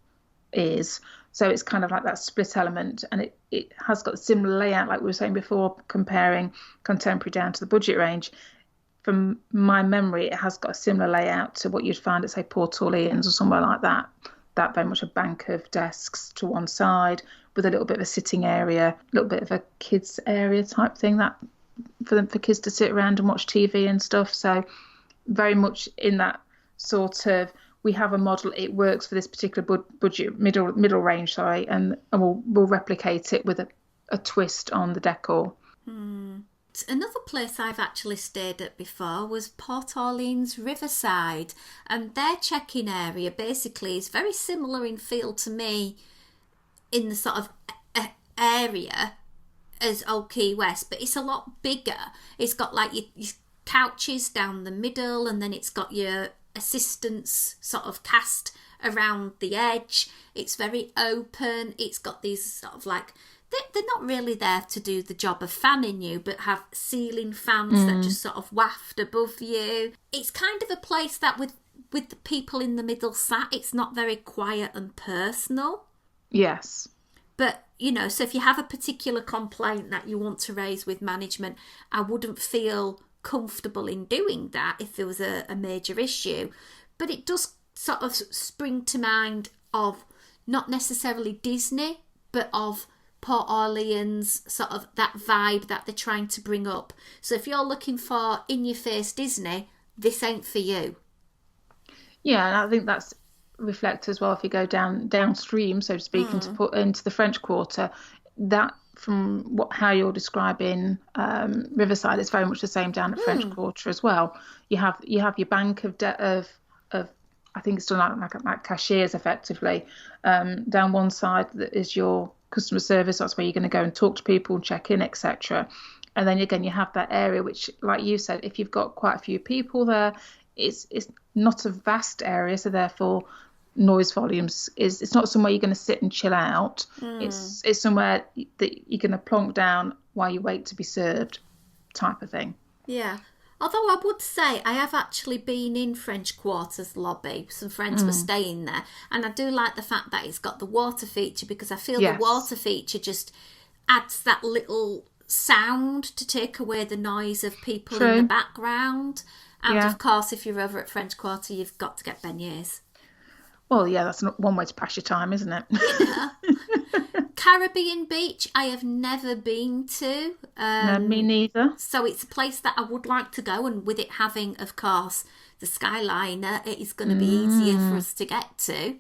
is. So it's kind of like that split element, and it has got a similar layout, like we were saying before, comparing Contemporary down to the budget range. From my memory, it has got a similar layout to what you'd find at, say, Port Orleans or somewhere like that. That very much a bank of desks to one side with a little bit of a sitting area, a little bit of a kids area type thing that for kids to sit around and watch TV and stuff. So very much in that sort of, we have a model, it works for this particular budget middle range, and we'll replicate it with a twist on the decor. Another place I've actually stayed at before was Port Orleans Riverside, and their check-in area basically is very similar in feel to me in the sort of area as Old Key West, but it's a lot bigger. It's got like your couches down the middle, and then it's got your assistants sort of cast around the edge. It's very open. It's got these sort of like, they're not really there to do the job of fanning you, but have ceiling fans that just sort of waft above you. It's kind of a place that with the people in the middle sat, it's not very quiet and personal. Yes. But, so if you have a particular complaint that you want to raise with management, I wouldn't feel comfortable in doing that if there was a major issue. But it does sort of spring to mind of not necessarily Disney, but of Port Orleans, sort of that vibe that they're trying to bring up. So if you're looking for in-your-face Disney, this ain't for you. Yeah, and I think that's reflected as well if you go downstream, so to speak, into the French Quarter. That how you're describing Riverside, it's very much the same down at French Quarter as well. You have your bank of I think it's done like cashiers effectively. Down one side that is your customer service. That's where you're going to go and talk to people and check in, etc. And then again, you have that area which, like you said, if you've got quite a few people there, it's not a vast area, so therefore noise volumes it's not somewhere you're going to sit and chill out. It's somewhere that you're going to plonk down while you wait to be served, type of thing. Yeah. Although I would say I have actually been in French Quarter's lobby. Some friends were staying there. And I do like the fact that it's got the water feature, because I feel the water feature just adds that little sound to take away the noise of people in the background. And of course, if you're over at French Quarter, you've got to get beignets. Well, yeah, that's not one way to pass your time, isn't it? Yeah. Caribbean Beach, I have never been to. No, me neither. So it's a place that I would like to go, and with it having, of course, the Skyliner, it is going to be easier for us to get to.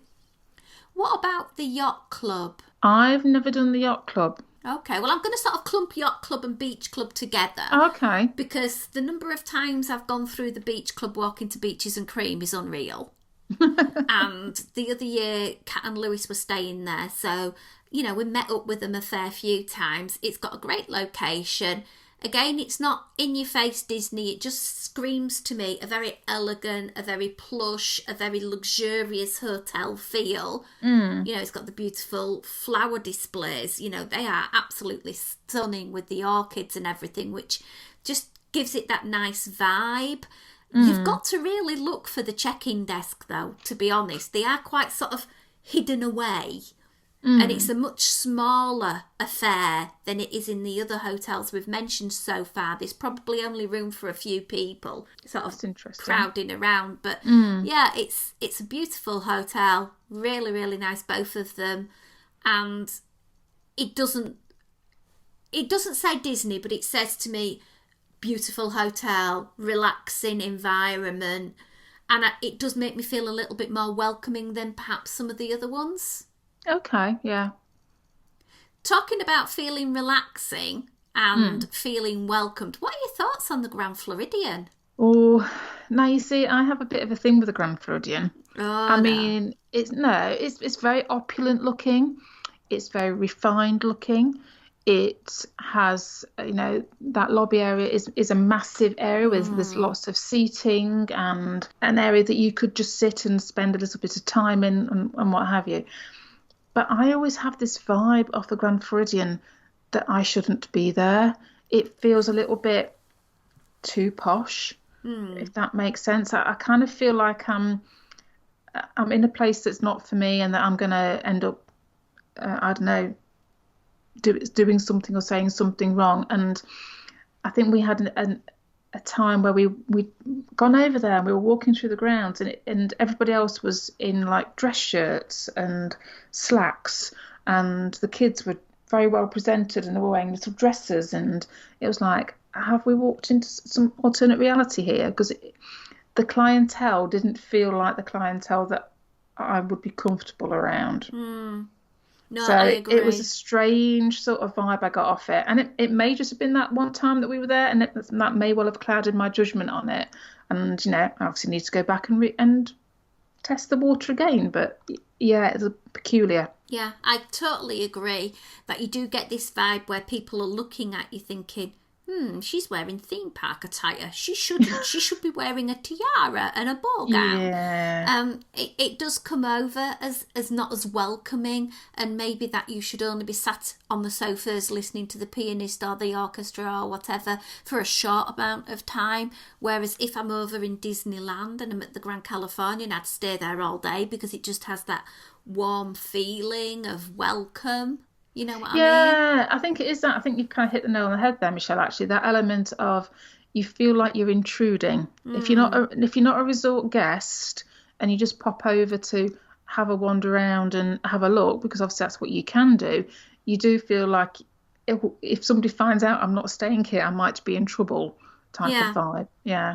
What about the Yacht Club? I've never done the Yacht Club. Okay, well, I'm going to sort of clump Yacht Club and Beach Club together. Okay. Because the number of times I've gone through the Beach Club walking to Beaches and Cream is unreal. And the other year, Kat and Lewis were staying there, so we met up with them a fair few times. It's got a great location. Again, it's not in your face Disney. It just screams to me a very elegant, a very plush, a very luxurious hotel feel. It's got the beautiful flower displays. They are absolutely stunning with the orchids and everything, which just gives it that nice vibe. You've got to really look for the check-in desk, though, to be honest. They are quite sort of hidden away. And it's a much smaller affair than it is in the other hotels we've mentioned so far. There's probably only room for a few people sort of crowding around. But yeah, it's a beautiful hotel. Really, really nice, both of them. And it doesn't say Disney, but it says to me, beautiful hotel, relaxing environment, and it does make me feel a little bit more welcoming than perhaps some of the other ones. Okay, yeah. Talking about feeling relaxing and feeling welcomed, what are your thoughts on the Grand Floridian? Oh, now you see, I have a bit of a thing with the Grand Floridian. I mean, it's very opulent looking. It's very refined looking. It has, that lobby area is a massive area with there's lots of seating and an area that you could just sit and spend a little bit of time in and what have you. But I always have this vibe off the Grand Floridian that I shouldn't be there. It feels a little bit too posh, if that makes sense. I kind of feel like I'm in a place that's not for me, and that I'm going to end up, I don't know, doing something or saying something wrong. And I think we had a time where we'd gone over there and we were walking through the grounds, and everybody else was in like dress shirts and slacks, and the kids were very well presented and they were wearing little dresses, and it was like, have we walked into some alternate reality here? Because the clientele didn't feel like the clientele that I would be comfortable around. No, so I agree. It was a strange sort of vibe I got off it. And it may just have been that one time that we were there, and that may well have clouded my judgment on it. And, I obviously need to go back and test the water again. But, yeah, it's peculiar. Yeah, I totally agree that you do get this vibe where people are looking at you thinking, she's wearing theme park attire. She shouldn't. She should be wearing a tiara and a ball gown. Yeah. It does come over as not as welcoming, and maybe that you should only be sat on the sofas listening to the pianist or the orchestra or whatever for a short amount of time. Whereas if I'm over in Disneyland and I'm at the Grand Californian, I'd stay there all day because it just has that warm feeling of welcome. You know what I mean? Yeah, I think it is that. I think you've kind of hit the nail on the head there, Michelle, actually. That element of you feel like you're intruding. If you're not a resort guest and you just pop over to have a wander around and have a look, because obviously that's what you can do, you do feel like if somebody finds out I'm not staying here, I might be in trouble type of vibe. Yeah.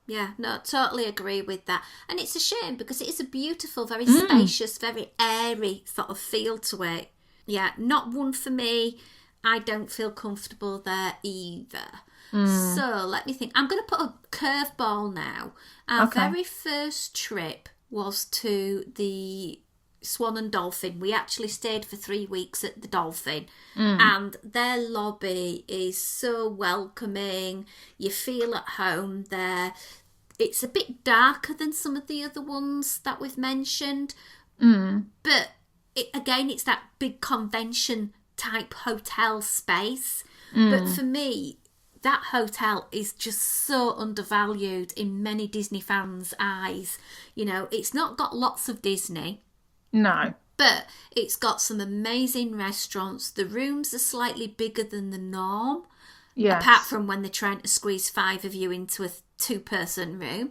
Yeah, no, totally agree with that. And it's a shame because it is a beautiful, very spacious, very airy sort of feel to it. Yeah, not one for me. I don't feel comfortable there either. So let me think. I'm going to put a curveball now. Our very first trip was to the Swan and Dolphin. We actually stayed for 3 weeks at the Dolphin, and their lobby is so welcoming. You feel at home there. It's a bit darker than some of the other ones that we've mentioned, but it's that big convention type hotel space. But for me, that hotel is just so undervalued in many Disney fans' eyes. You know, it's not got lots of Disney. No. But it's got some amazing restaurants. The rooms are slightly bigger than the norm. Yes. Apart from when they're trying to squeeze 5 of you into a 2-person room,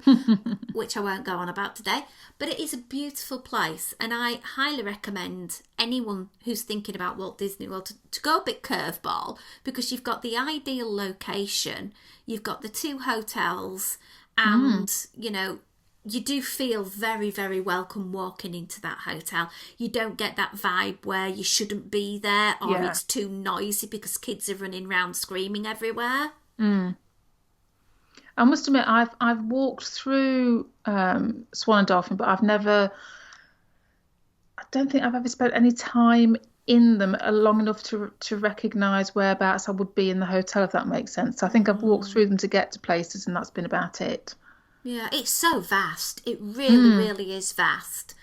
which I won't go on about today. But it is a beautiful place, and I highly recommend anyone who's thinking about Walt Disney World to go a bit curveball, because you've got the ideal location, you've got the 2 hotels, and, you know, you do feel very, very welcome walking into that hotel. You don't get that vibe where you shouldn't be there, or it's too noisy because kids are running around screaming everywhere. I must admit, I've walked through Swan and Dolphin, but I don't think I've ever spent any time in them long enough to recognise whereabouts I would be in the hotel, if that makes sense. So I think I've walked through them to get to places, and that's been about it. Yeah, it's so vast. It really, really is vast.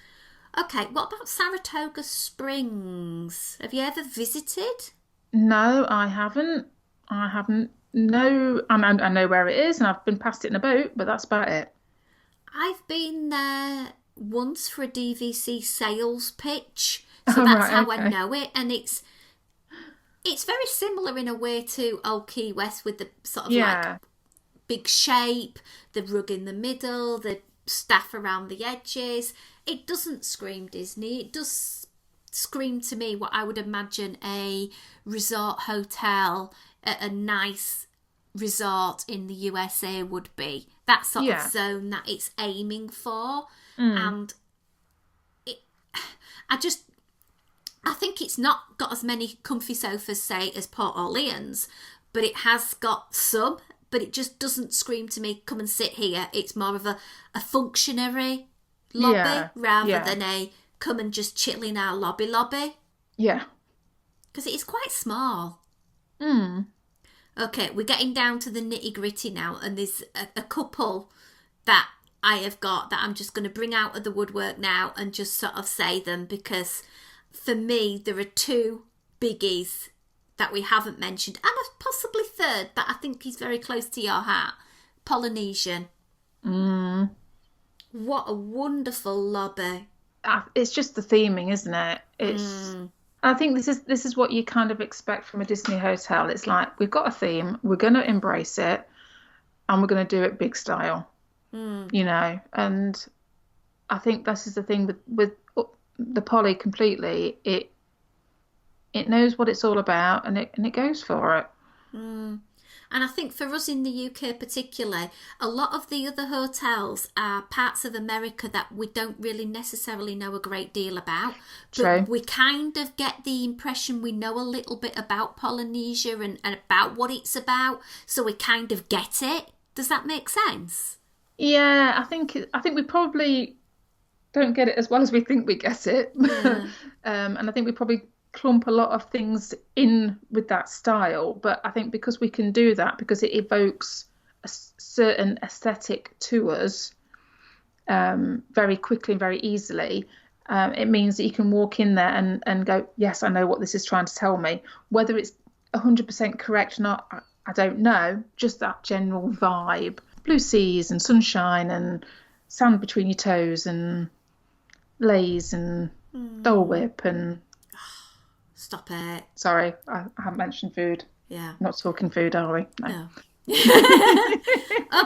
Okay, what about Saratoga Springs? Have you ever visited? No, I haven't. No, I know where it is, and I've been past it in a boat, but that's about it. I've been there once for a DVC sales pitch, so that's how I know it. And it's very similar in a way to Old Key West, with the sort of like big shape, the rug in the middle, the staff around the edges. It doesn't scream Disney. It does scream to me what I would imagine a resort hotel at a nice resort in the USA would be. That sort of zone that it's aiming for. And I think it's not got as many comfy sofas, say, as Port Orleans, but it has got some. But it just doesn't scream to me, come and sit here. It's more of a functionary lobby rather than a come and just chill in our lobby. Yeah. Because it is quite small. Okay, we're getting down to the nitty gritty now, and there's a couple that I have got that I'm just going to bring out of the woodwork now and just sort of say them, because for me there are 2 biggies that we haven't mentioned, and a possibly third that I think is very close to your heart. Polynesian. What a wonderful lobby. It's just the theming, isn't it? I think this is what you kind of expect from a Disney hotel. It's like, we've got a theme, we're going to embrace it, and we're going to do it big style. You know, and I think this is the thing with the Poly completely. It knows what it's all about, and it goes for it. And I think for us in the UK particularly, a lot of the other hotels are parts of America that we don't really necessarily know a great deal about. True. But we kind of get the impression we know a little bit about Polynesia and about what it's about, so we kind of get it. Does that make sense? Yeah, I think we probably don't get it as well as we think we get it. And I think we probably clump a lot of things in with that style, but I think because we can do that, because it evokes a certain aesthetic to us very quickly and very easily, it means that you can walk in there and go, yes, I know what this is trying to tell me. Whether it's 100% correct or not, I don't know, just that general vibe. Blue seas and sunshine and sand between your toes and lays and Dole Whip and... Stop it. Sorry, I haven't mentioned food. Yeah. Not talking food, are we? No.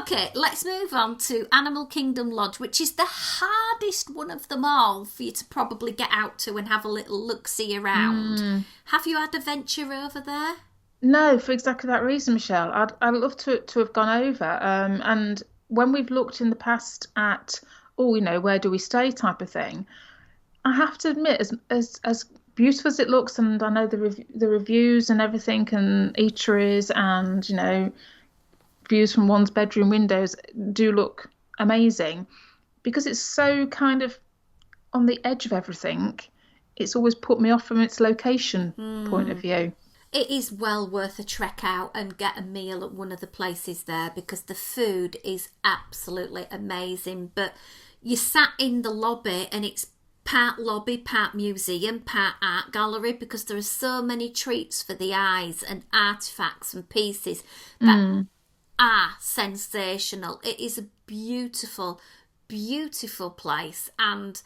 Okay, let's move on to Animal Kingdom Lodge, which is the hardest one of them all for you to probably get out to and have a little look-see around. Have you had a venture over there? No, for exactly that reason, Michelle. I'd love to have gone over. And when we've looked in the past at, where do we stay type of thing, I have to admit, as beautiful as it looks, and I know the reviews and everything, and eateries, and views from one's bedroom windows do look amazing, because it's so kind of on the edge of everything. It's always put me off from its location point of view. It is well worth a trek out and get a meal at one of the places there, because the food is absolutely amazing. But you sat in the lobby and it's part lobby, part museum, part art gallery, because there are so many treats for the eyes and artifacts and pieces that are sensational. It is a beautiful, beautiful place, and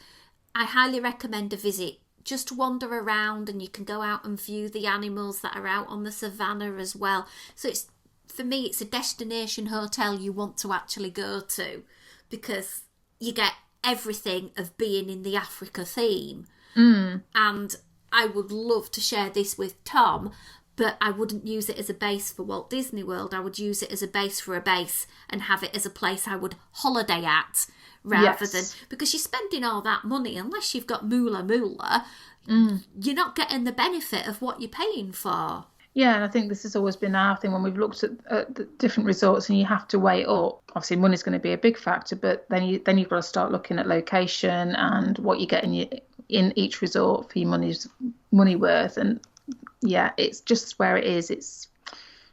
I highly recommend a visit. Just wander around, and you can go out and view the animals that are out on the savannah as well. So it's, for me, it's a destination hotel you want to actually go to, because you get everything of being in the Africa theme. And I would love to share this with Tom, but I wouldn't use it as a base for Walt Disney World. I would use it as a base for a base and have it as a place I would holiday at, rather than, because you're spending all that money, unless you've got moolah, you're not getting the benefit of what you're paying for. Yeah, and I think this has always been our thing when we've looked at the different resorts, and you have to weigh up. Obviously, money's going to be a big factor, but then you've got to start looking at location and what you get in each resort for your money worth. And yeah, it's just where it is. It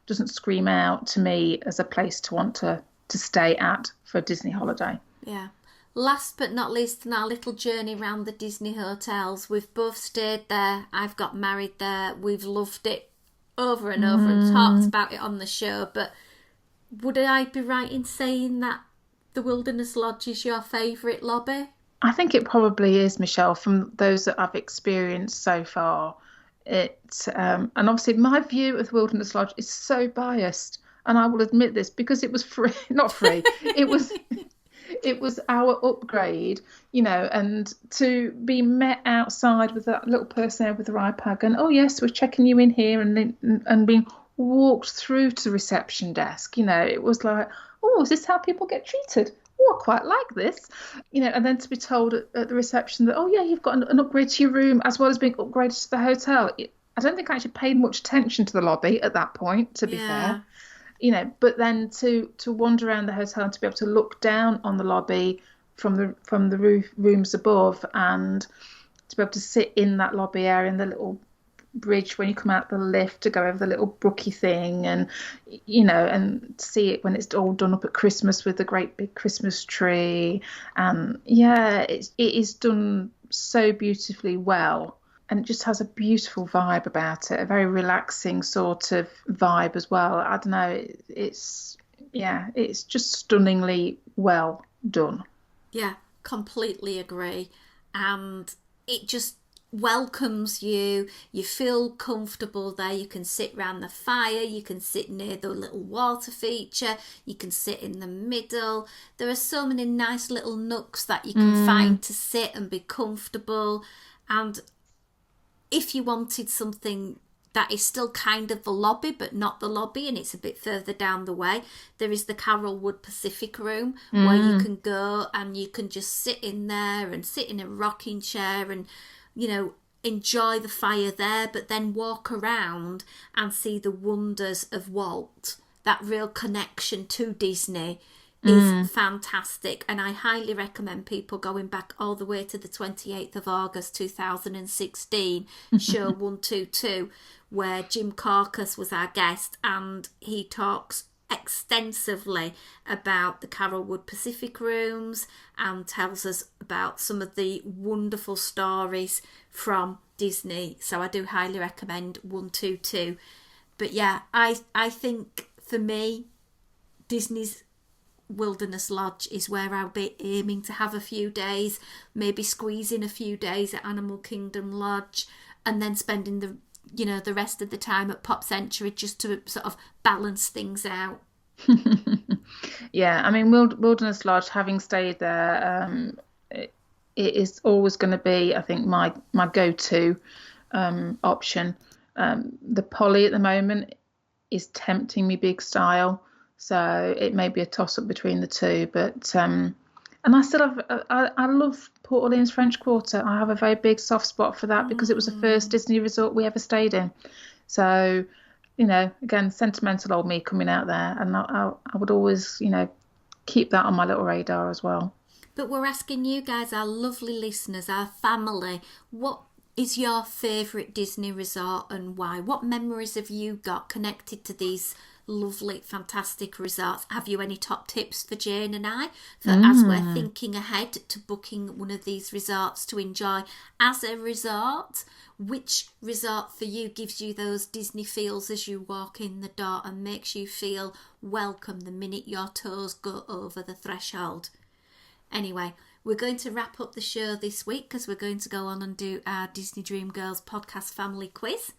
doesn't scream out to me as a place to want to stay at for a Disney holiday. Yeah. Last but not least, in our little journey around the Disney hotels, we've both stayed there. I've got married there. We've loved it over and over and talked about it on the show. But would I be right in saying that the Wilderness Lodge is your favourite lobby? I think it probably is, Michelle, from those that I've experienced so far. And obviously my view of the Wilderness Lodge is so biased, and I will admit this, because it was free, not free. It was our upgrade, and to be met outside with that little person there with their iPad going, oh yes, we're checking you in here, and being walked through to the reception desk. It was like, oh, is this how people get treated? Oh, I quite like this. And then to be told at the reception that, oh yeah, you've got an upgrade to your room as well as being upgraded to the hotel. I don't think I actually paid much attention to the lobby at that point, to be fair. But then to wander around the hotel and to be able to look down on the lobby from the rooms above, and to be able to sit in that lobby area in the little bridge when you come out the lift to go over the little brookie thing, and and see it when it's all done up at Christmas with the great big Christmas tree. And yeah, it is done so beautifully well. And it just has a beautiful vibe about it, a very relaxing sort of vibe as well. I don't know, it's just stunningly well done. Yeah, completely agree. And it just welcomes you. You feel comfortable there. You can sit round the fire. You can sit near the little water feature. You can sit in the middle. There are so many nice little nooks that you can find to sit and be comfortable. And if you wanted something that is still kind of the lobby, but not the lobby, and it's a bit further down the way, there is the Carolwood Pacific Room, where you can go and you can just sit in there and sit in a rocking chair and, enjoy the fire there, but then walk around and see the wonders of Walt. That real connection to Disney is fantastic, and I highly recommend people going back all the way to the 28th of August 2016, show 122, where Jim Corcus was our guest, and he talks extensively about the Carolwood Pacific Rooms and tells us about some of the wonderful stories from Disney. So I do highly recommend 122. But yeah, I think for me, Disney's Wilderness Lodge is where I'll be aiming to have a few days, maybe squeeze in a few days at Animal Kingdom Lodge, and then spending the rest of the time at Pop Century, just to sort of balance things out. Yeah, I mean, Wilderness Lodge, having stayed there, it is always going to be, I think, my go-to option. The Polly at the moment is tempting me big style, so it may be a toss-up between the two, but And I love Port Orleans French Quarter. I have a very big soft spot for that because it was the first Disney resort we ever stayed in. So, again, sentimental old me coming out there, and I would always, keep that on my little radar as well. But we're asking you guys, our lovely listeners, our family, what is your favourite Disney resort and why? What memories have you got connected to these lovely, fantastic resorts? Have you any top tips for Jane and I as we're thinking ahead to booking one of these resorts to enjoy as a resort? Which resort for you gives you those Disney feels as you walk in the door and makes you feel welcome the minute your toes go over the threshold? Anyway, we're going to wrap up the show this week because we're going to go on and do our Disney Dream Girls podcast family quiz.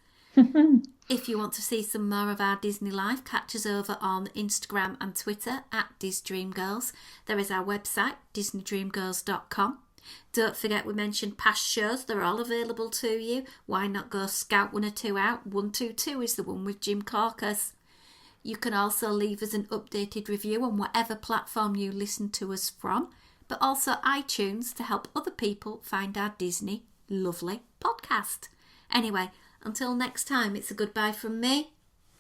If you want to see some more of our Disney life, catch us over on Instagram and Twitter at DisDreamGirls. There is our website, DisneyDreamGirls.com. Don't forget we mentioned past shows. They're all available to you. Why not go scout one or two out? 122 is the one with Jim Corcus. You can also leave us an updated review on whatever platform you listen to us from, but also iTunes to help other people find our Disney lovely podcast. Anyway, until next time, it's a goodbye from me.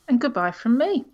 And goodbye from me.